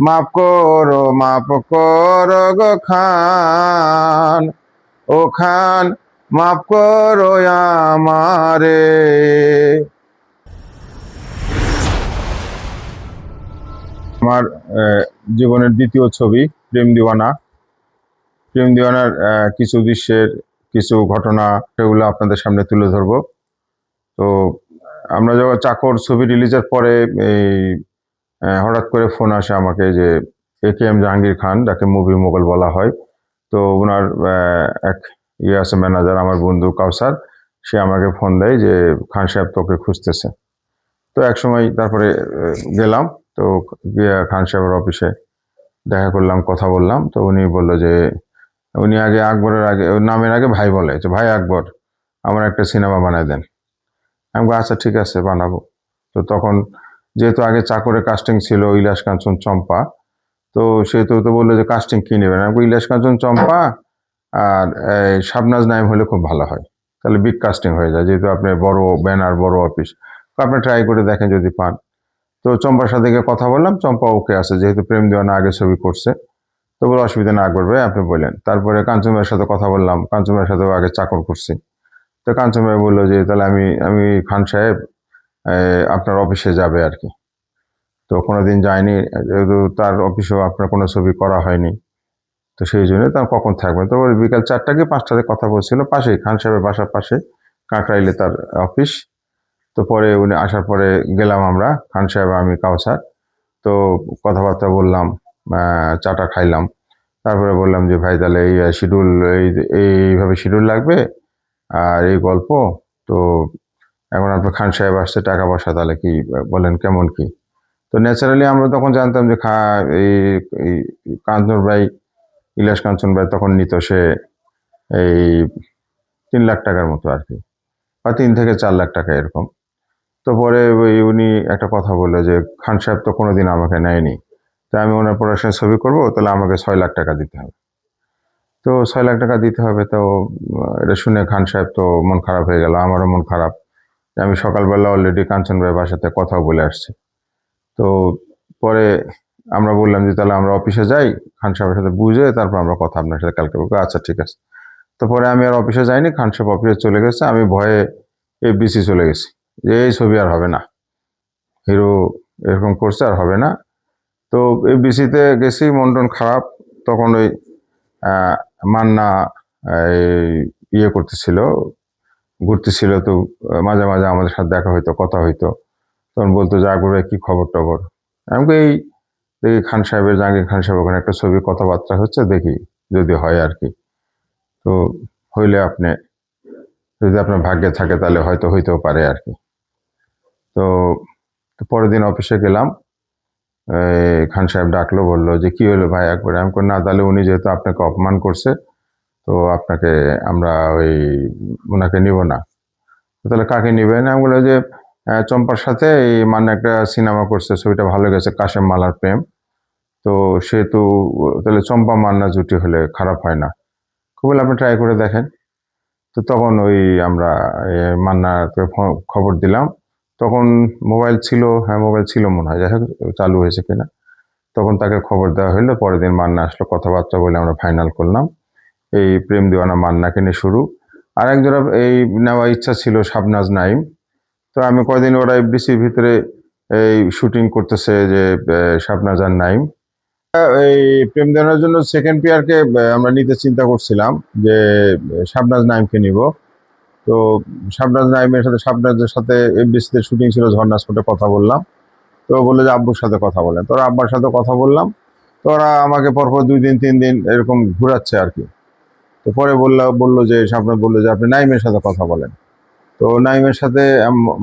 মাফ করো গো খান, ও খান মাফ করো আমারে। আমার জীবনের দ্বিতীয় ছবি প্রেম দিওয়ানা। প্রেম দিওয়ানার কিছু দৃশ্যের কিছু ঘটনা সেগুলো আপনাদের সামনে তুলে ধরবো। তো আমরা যখন চাকর ছবি রিলিজের পরে এই হঠাৎ করে ফোন আসে আমাকে যে AKM জাহাঙ্গীর খান, যাকে মুভি মোগল বলা হয়, তো ওনার এক আছে ম্যানেজার, আমার বন্ধু কাউসার, সে আমাকে ফোন দেয় যে খান সাহেব তোকে খুঁজতেছে। তো এক সময় তারপরে গেলাম, তো গিয়ে খান সাহেবের অফিসে দেখা করলাম, কথা বললাম। তো উনি বললো যে উনি আগে আকবরের আগে নামের আগে ভাই বলে, যে ভাই আকবর আমার একটা সিনেমা বানায় দেন। আমি বললাম আচ্ছা ঠিক আছে বানাবো। তো তখন যেহেতু আগে চাকরে কাস্টিং ছিল ইলিয়াস কাঞ্চন চম্পা, তো সে তো বললো যে কাস্টিং কি নেবেন। আমি ইলিয়াস কাঞ্চন চম্পা আর শাবনাজ নাইম হলে খুব ভালো হয়, তাহলে বিগ কাস্টিং হয়ে যায়, যেহেতু আপনি বড় ব্যানার বড় অফিস, তো আপনি ট্রাই করে দেখেন যদি পান। তো চম্পার সাথে গিয়ে কথা বললাম, চম্পা ওকে আছে, যেহেতু প্রেম দিওয়ানা আগে ছবি করছে। তো বলে অসুবিধা না করবে, আপনি বললেন। তারপরে কাঞ্চন ভাইয়ের সাথে কথা বললাম, কাঞ্চন ভাইয়ের সাথেও আগে চাকর করছি। তো কাঞ্চন ভাই বললো যে তাহলে আমি আমি খান সাহেব আপনার অফিসে যাবে আর কি। তো কোনোদিন যায়নি, যেহেতু তার অফিসেও আপনার কোনো ছবি করা হয়নি, তো সেই জন্য তার কখন থাকবেন। তো ওই বিকাল 4টা কি 5টাতে কথা বলছিল, পাশেই খান সাহেবের বাসার পাশে কাকরাইলে তার অফিস। তো পরে উনি আসার পরে গেলাম আমরা, খান সাহেব আমি কাউসার। তো কথাবার্তা বললাম, চাটা খাইলাম। তারপরে বললাম যে ভাই তাহলে এই শিডিউল এইভাবে শিডিউল লাগবে আর এই গল্প। তো এখন আপনার খান সাহেব আসছে, টাকা পয়সা তাহলে কি বলেন কেমন কি। তো ন্যাচারালি আমরা তখন জানতাম যে এই এই কাঞ্চন ভাই, ইলিয়াস কাঞ্চন ভাই তখন নিত সে এই 3 লাখ টাকার মতো আর কি, বা 3 থেকে 4 লাখ টাকা এরকম। তো পরে উনি একটা কথা বললো যে খান সাহেব তো কোনোদিন আমাকে নেয়নি, তাই আমি ওনার প্রোডাকশনের ছবি করবো, তাহলে আমাকে 6 লাখ টাকা দিতে হবে। তো 6 লাখ টাকা দিতে হবে। তো এটা শুনে খান সাহেব তো মন খারাপ হয়ে গেল, আমারও মন খারাপ। আমি সকালবেলা অলরেডি কাঞ্চন ভাইয়ের বাসাতে কথাও বলে আসছি। তো পরে আমরা বললাম যে তাহলে আমরা অফিসে যাই, খান সাহেবের সাথে বুঝে তারপর আমরা কথা আপনার সাথে কালকে বলবো। আচ্ছা ঠিক আছে। তো পরে আমি আর অফিসে যাইনি, খান সাহেব অফিসে চলে গেছে, আমি ভয়ে FBC চলে গেছি, যে এই ছবি আর হবে না, হিরো এরকম করছে আর হবে না। তো FBCতে গেছি, মন টন খারাপ। তখন ওই মান্না ইয়ে করতেছিল, ঘুরতেছিল। তো মাঝে মাঝে আমাদের সাথে দেখা হইতো, কথা হইতো। তখন বলতো যে আকবর ভাই কি খবর টবর। আমি এই দেখি খান সাহেবের, জাহাঙ্গীর খান সাহেব ওখানে একটা ছবি কথাবার্তা হচ্ছে, দেখি যদি হয় আর কি। তো হইলে আপনি, যদি আপনার ভাগ্যে থাকে তাহলে হয়তো হইতেও পারে আর কি। তো পরের দিন অফিসে গেলাম, খান সাহেব ডাকলো, বললো যে কি হলো ভাই একবার। আমি না তাহলে উনি যেহেতু আপনাকে অপমান করছে, তো আপনাকে আমরা ওনাকে নিব না। তাহলে কাকে নিবেন? আমি বললো যে চম্পার সাথে এই মানে একটা সিনেমা করছে, ছবিটা ভালো গেছে, কাশেম মালার প্রেম। তো সেহেতু তাহলে চম্পা মান্না জুটি হলে খারাপ হয় না। বলে আপনি ট্রাই করে দেখেন। তো তখন আমরা মান্নাকে খবর দিলাম। তখন মোবাইল ছিল, হ্যাঁ মোবাইল ছিল মনে হয়, যাই হোক চালু হয়েছে কিনা। তখন তাকে খবর দেওয়া হলো, পরের দিন মান্না আসলো, কথাবার্তা বলে আমরা ফাইনাল করলাম। এই প্রেম দিওয়ানা মান্নাকে নিয়ে শুরু। আর একজোড়া নেওয়ার ইচ্ছা ছিল শাবনাজ নাইম। তো আমি কয়দিন ওরা FBCর ভিতরে এই শুটিং করতেছে যে শাবনাজ আর নাইম। এই প্রেম দেওয়ানোর জন্য সেকেন্ড পেয়ারকে আমরা নিতে চিন্তা করছিলাম, যে শাবনাজ নাইমকে নিব। তো শাবনাজের সাথে FBCতে শুটিং ছিল, ঝর্ণা স্পটে কথা বললাম। তো বললো যে আব্বুর সাথে কথা বলেন। তো ওরা আব্বার সাথে কথা বললাম। তো ওরা আমাকে পরপর 2 দিন 3 দিন এরকম ঘুরাচ্ছে আর কি। তো পরে বললো যে শাবনাজ বললো যে আপনি নাইমের সাথে কথা বলেন। তো নাইমের সাথে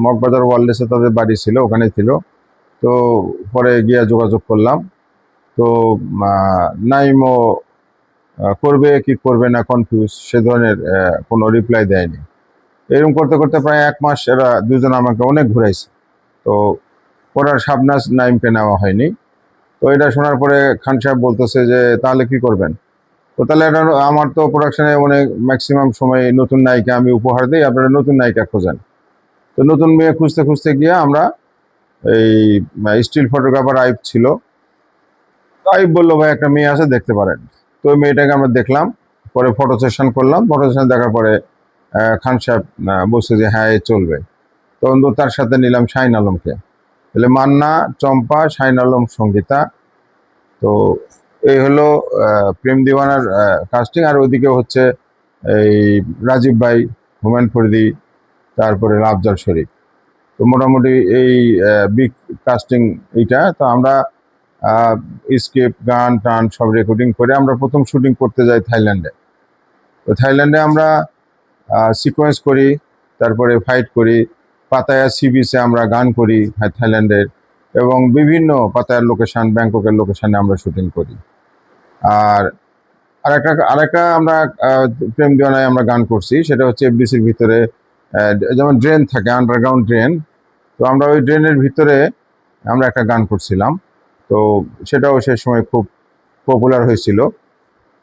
মগবাজার ওয়ার্ল্ডসে তাদের বাড়ি ছিল, ওখানে ছিল। তো পরে গিয়ে যোগাযোগ করলাম। তো নাইমও করবে কি করবে না কনফিউজ, সে ধরনের কোনো রিপ্লাই দেয়নি। এরকম করতে করতে প্রায় 1 মাস এরা দুজন আমাকে অনেক ঘুরাইছে। তো ওরা শাবনাজ নাইমকে নেওয়া হয়নি। তো এটা শোনার পরে খান সাহেব বলতেছে যে তাহলে কি করবেন। তো তাহলে এটা আমার তো প্রোডাকশনে অনেক ম্যাক্সিমাম সময় নতুন নায়িকা আমি উপহার দিই, আপনারা নতুন নায়িকা খোঁজেন। তো নতুন মেয়ে খুঁজতে খুঁজতে গিয়ে আমরা এই স্টিল ফটোগ্রাফার আইব ছিল, তাই বললো ভাই একটা মেয়ে আছে দেখতে পারেন। তো ওই মেয়েটাকে আমরা দেখলাম, পরে ফটো সেশন করলাম। ফটো সেশন দেখার পরে খান সাহেব বলছে যে হ্যাঁ এ চলবে। তখন তো তার সাথে নিলাম শাহিন আলমকে। তাহলে মান্না, চম্পা, শাহিন আলম, সঙ্গীতা। তো এই হলো প্রেম দিওয়ানার কাস্টিং। আর ওইদিকে হচ্ছে এই রাজীব ভাই, হুমায়ুন ফরিদি, তারপরে আফজাল শরীফ। তো মোটামুটি এই বিগ কাস্টিং এইটা। তো আমরা স্ক্রিপ্ট, গান টান সব রেকর্ডিং করে আমরা প্রথম শুটিং করতে যাই থাইল্যান্ডে। তো থাইল্যান্ডে আমরা সিকোয়েন্স করি, তারপরে ফাইট করি। পাতায়া সি বিচে আমরা গান করি থাইল্যান্ডের, এবং বিভিন্ন পাতায়ার লোকেশন, ব্যাংককের লোকেশনে আমরা শুটিং করি। আর আরেকটা আমরা প্রেম দিওয়ানায় আমরা গান করছি, সেটা হচ্ছে এফডিসির ভিতরে যেমন ড্রেন থাকে, আন্ডারগ্রাউন্ড ড্রেন। তো আমরা ওই ড্রেনের ভিতরে আমরা একটা গান করছিলাম। তো সেটাও সে সময় খুব পপুলার হয়েছিল।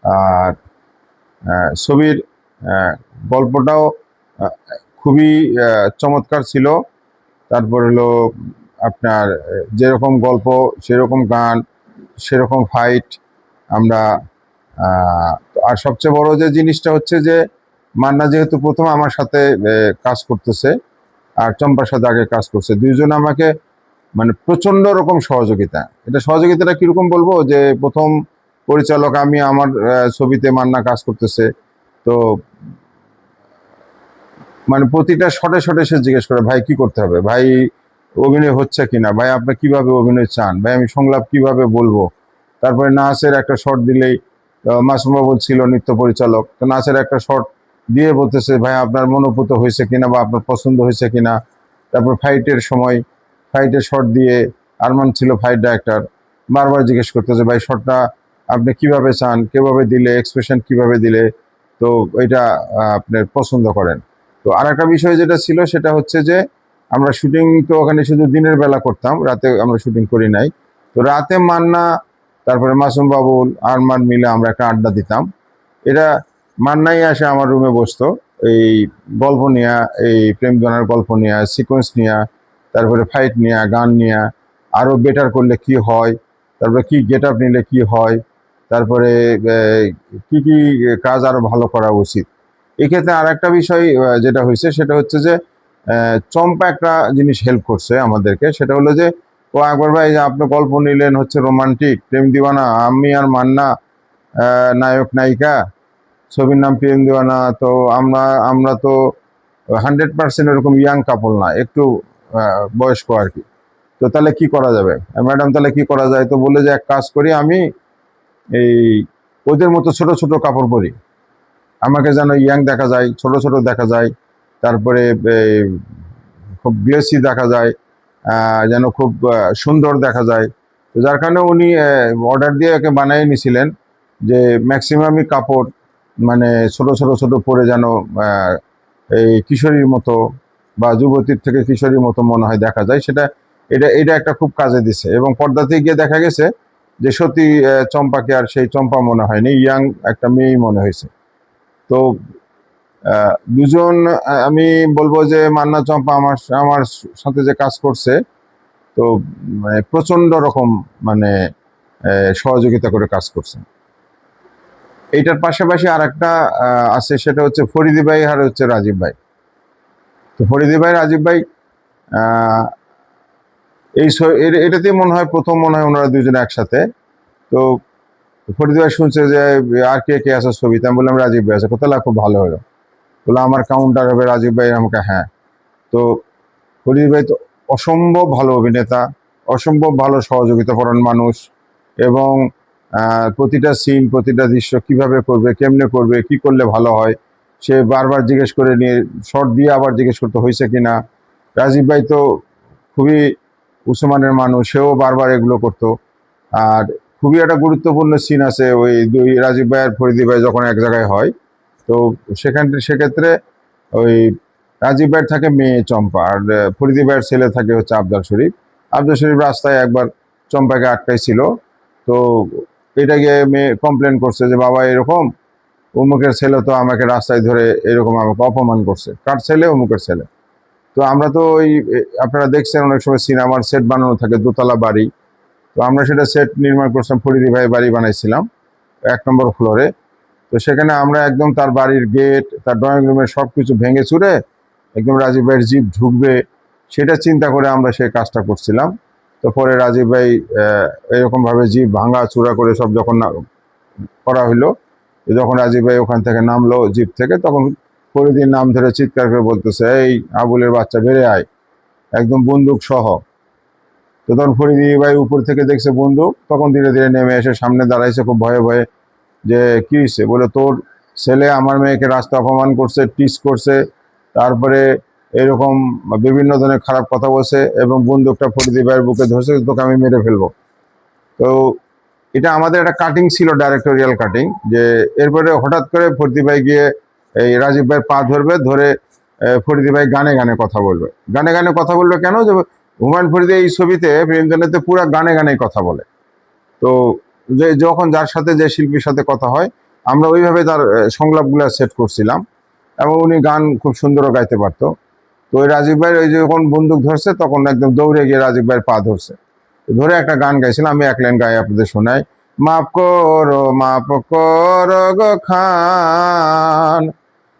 আর ছবির গল্পটাও খুবই চমৎকার ছিল। তারপর হলো আপনার যেরকম গল্প সেরকম গান সেরকম ফাইট আমরা। আর সবচেয়ে বড় যে জিনিসটা হচ্ছে যে মান্না যেহেতু প্রথম আমার সাথে কাজ করতেছে, আর চম্পার সাথে আগে কাজ করছে, দুইজন আমাকে মানে প্রচন্ড রকম সহযোগিতা। এটা সহযোগিতাটা কিরকম বলবো, যে প্রথম পরিচালক আমি, আমার ছবিতে মান্না কাজ করতেছে। তো মানে প্রতিটা শটে শটে সে জিজ্ঞেস করে ভাই কি করতে হবে, ভাই অভিনয় হচ্ছে কিনা, ভাই আপনি কিভাবে অভিনয় চান, ভাই আমি সংলাপ কিভাবে বলবো। তারপরে নাচের একটা শট দিলেই মাসুম বাবুল ছিল নৃত্য পরিচালক, তো নাচের একটা শট দিয়ে বলতেছে ভাই আপনার মনোপুত হয়েছে কিনা বা আপনার পছন্দ হয়েছে কিনা। তারপর ফাইটের সময় ফাইটের শট দিয়ে আরমান ছিল ফাইট ডাইরেক্টর, বারবার জিজ্ঞেস করতেছে ভাই শটটা আপনি কিভাবে চান, কিভাবে দিলে, এক্সপ্রেশন কিভাবে দিলে তো এটা আপনার পছন্দ করেন। তো আর একটা বিষয় যেটা ছিল সেটা হচ্ছে যে আমরা শুটিং তো ওখানে শুধু দিনের বেলা করতাম, রাতে আমরা শুটিং করি নাই। তো রাতে মান্না, তারপরে মাসুম বাবুল, আরমান মিলে আমরা একটা আড্ডা দিতাম। এটা মান্নাই আসে আমার রুমে বসতো, এই গল্প নিয়ে, এই প্রেম জনার গল্প নিয়ে, সিকোয়েন্স নিয়ে, তারপরে ফাইট নিয়ে, গান নিয়ে, আরও বেটার করলে কি হয়, তারপরে কি গেট আপ নিলে কি হয়, তারপরে কি কি কাজ আরও ভালো করা উচিত। এক্ষেত্রে আর একটা বিষয় যেটা হয়েছে সেটা হচ্ছে যে চম্পা একটা জিনিস হেল্প করছে আমাদেরকে, সেটা হলো যে ও একবার ভাই যে আপনি গল্প নিলেন হচ্ছে রোমান্টিক প্রেম দিওয়ানা, আমি আর মান্না নায়ক নায়িকা, ছবির নাম প্রেম দিওয়ানা। তো আমরা আমরা তো 100% এরকম ইয়াং কাপল না, একটু বয়স্ক আর কি। তো তাহলে কি করা যাবে ম্যাডাম, তাহলে কি করা যায়? তো বলে যে এক কাজ করি, আমি এই ওদের মতো ছোট ছোট কাপড় পরি, আমাকে যেন ইয়াং দেখা যায়, ছোট ছোট দেখা যায়, তারপরে খুব গ্লেসি দেখা যায়, যেন খুব সুন্দর দেখা যায়। তো যার কারণে উনি অর্ডার দিয়ে একে বানিয়ে নিয়েছিলেন যে ম্যাক্সিমামই কাপড় মানে ছোট ছোট ছোট পরে যেন এই কিশোরীর মতো বা যুবতীর থেকে কিশোরীর মতো মনে হয় দেখা যায়। সেটা এটা এটা একটা খুব কাজে দিছে, এবং পর্দাতে গিয়ে দেখা গেছে যে সত্যি চম্পাকে আর সেই চম্পা মনে হয়নি, ইয়াং একটা মেয়েই মনে হয়েছে। তো দুজন আমি বলবো যে মান্না চম্পা আমার আমার সাথে যে কাজ করছে, তো মানে প্রচন্ড রকম মানে সহযোগিতা করে কাজ করছে। এইটার পাশাপাশি আর একটা আছে, সেটা হচ্ছে ফরিদি ভাই আর হচ্ছে রাজীব ভাই। তো ফরিদি ভাই, রাজীব ভাই এই এটাতেই মনে হয় প্রথম মনে হয় ওনারা দুজনে একসাথে। তো ফরিদি ভাই শুনছে যে আর কে কে আছে ছবিতে, আমি বললাম রাজীব ভাই আছে, কোথায় খুব ভালো হলো, বলে আমার কাউন্টার হবে রাজীব ভাই, আমাকে হ্যাঁ। তো ফরিদ ভাই তো অসম্ভব ভালো অভিনেতা, অসম্ভব ভালো সহযোগিতাপরায়ণ মানুষ, এবং প্রতিটা সিন, প্রতিটা দৃশ্য কিভাবে করবে, কেমনে করবে, কি করলে ভালো হয়, সে বারবার জিজ্ঞেস করে নিয়ে শর্ট দিয়ে আবার জিজ্ঞেস করতে হয়েছে কিনা। রাজীব ভাই তো খুবই উচ্চমানের মানুষ, সেও বারবার এগুলো করতো। আর খুবই একটা গুরুত্বপূর্ণ সিন আছে ওই দুই রাজীব ভাই আর ফরিদি ভাই যখন এক জায়গায় হয়। তো সেক্ষেত্রে ওই রাজীব ভাইয়ের থাকে মেয়ে চম্পা, আর ফরিদি ভাইয়ের ছেলে থাকে হচ্ছে আফজাল শরীফ। আফজাল শরীফ রাস্তায় একবার চম্পাকে আটকাইছিল। তো এটা গিয়ে মেয়ে কমপ্লেন করছে যে বাবা এরকম অমুকের ছেলে তো আমাকে রাস্তায় ধরে এরকম আমাকে অপমান করছে, কার ছেলে, অমুকের ছেলে। তো আমরা তো ওই আপনারা দেখছেন অনেক সময় সিনেমার সেট বানানো থাকে, দোতলা বাড়ি, তো আমরা সেটা সেট নির্মাণ করছিলাম, ফরিদি ভাই বাড়ি বানাইছিলাম 1 নম্বর ফ্লোরে। তো সেখানে আমরা একদম তার বাড়ির গেট, তার ড্রয়িং রুমের সব কিছু ভেঙে চুরে একদম রাজীব ভাইয়ের জিপ ঢুকবে সেটা চিন্তা করে আমরা সেই কাজটা করছিলাম। তো পরে রাজীব ভাই এরকমভাবে জিপ ভাঙা চূড়া করে সব যখন করা হইলো, যখন রাজীব ভাই ওখান থেকে নামলো জিপ থেকে, তখন ফরিদির নাম ধরে চিৎকার করে বলতেছে, এই আবুলের বাচ্চা বেড়ে আয়, একদম বন্দুক সহ। তো তখন ফরিদি ভাই উপর থেকে দেখছে বন্দুক, তখন ধীরে ধীরে নেমে এসে সামনে দাঁড়াইছে খুব ভয়ে ভয়ে, যে কি হয়েছে? বলে, তোর ছেলে আমার মেয়েকে রাস্তা অপমান করছে, টিস করছে, তারপরে এরকম বিভিন্ন ধরনের খারাপ কথা বলছে এবং বন্দুকটা ফরিদি ভাইয়ের বুকে ধরছে, তোকে আমি মেরে ফেলবো। তো এটা আমাদের একটা কাটিং ছিল, ডাইরেক্টোরিয়াল কাটিং, যে এরপরে হঠাৎ করে ফরিদি ভাই গিয়ে এই রাজীব ভাইয়ের পা ধরবে, ধরে ফরিদি ভাই গানে গানে কথা বলবে। গানে গানে কথা বলবে কেন? যে হুমায়ুন ফরিদি এই ছবিতে প্রেমজনেতে পুরো গানে গানে কথা বলে। তো যে যখন যার সাথে যে শিল্পীর সাথে কথা হয়, আমরা ওইভাবে তার সংলাপগুলো সেট করছিলাম এবং উনি গান খুব সুন্দরও গাইতে পারতো। তো ওই রাজীব ভাইয়ের ওই যখন বন্দুক ধরছে, তখন একদম দৌড়ে গিয়ে রাজীব ভাইয়ের পা ধরছে, ধরে একটা গান গাইছিলাম। আমি এক লাইন গাই আপনাদের শোনাই। মাপ করো গো খান,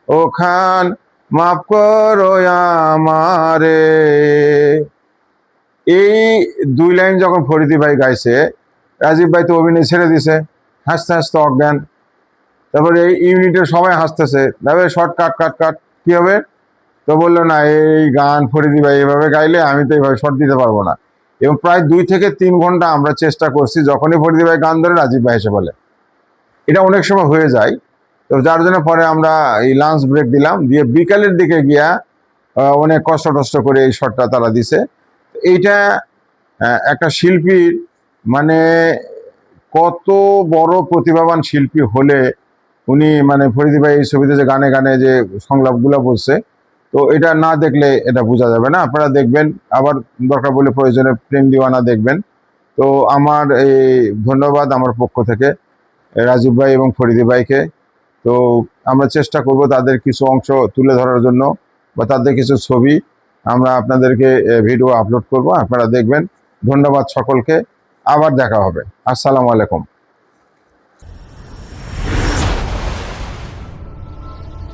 ও খান মাপ করো আমারে। এই 2 লাইন যখন ফরিদি ভাই গাইছে, রাজীব ভাই তো অভিনয় ছেড়ে দিছে, হাসতে হাসতে অজ্ঞান। তারপরে এই ইউনিটের সবাই হাসতেছে, তারপরে শর্ট কাট কাট কাট, কি হবে? তো বললো, না এই গান ফরিদি ভাই এভাবে গাইলে আমি তো এইভাবে শর্ট দিতে পারবো না। এবং প্রায় 2 থেকে 3 ঘন্টা আমরা চেষ্টা করছি, যখনই ফরিদি ভাই গান ধরে রাজীব ভাই এসে বলে। এটা অনেক সময় হয়ে যায়। তো যার জন্য পরে আমরা এই লাঞ্চ ব্রেক দিলাম, দিয়ে বিকালের দিকে গিয়া অনেক কষ্ট টষ্ট করে এই শটটা তারা দিছে। এইটা একটা শিল্পীর মানে কত বড় প্রতিভাবান শিল্পী হলে উনি মানে ফরিদি ভাই এই ছবিতে যে গানে গানে যে সংলাপগুলো বলছে, তো এটা না দেখলে এটা বোঝা যাবে না। আপনারা দেখবেন, আবার দরকার বলে প্রয়োজনে প্রেম দিওয়ানা দেখবেন। তো আমার এই ধন্যবাদ আমার পক্ষ থেকে রাজীব ভাই এবং ফরিদি ভাইকে। তো আমরা চেষ্টা করব তাদের কিছু অংশ তুলে ধরার জন্য, বা তাদের কিছু ছবি আমরা আপনাদেরকে ভিডিও আপলোড করব, আপনারা দেখবেন। ধন্যবাদ সকলকে, আবার দেখা হবে। আসসালামু আলাইকুম।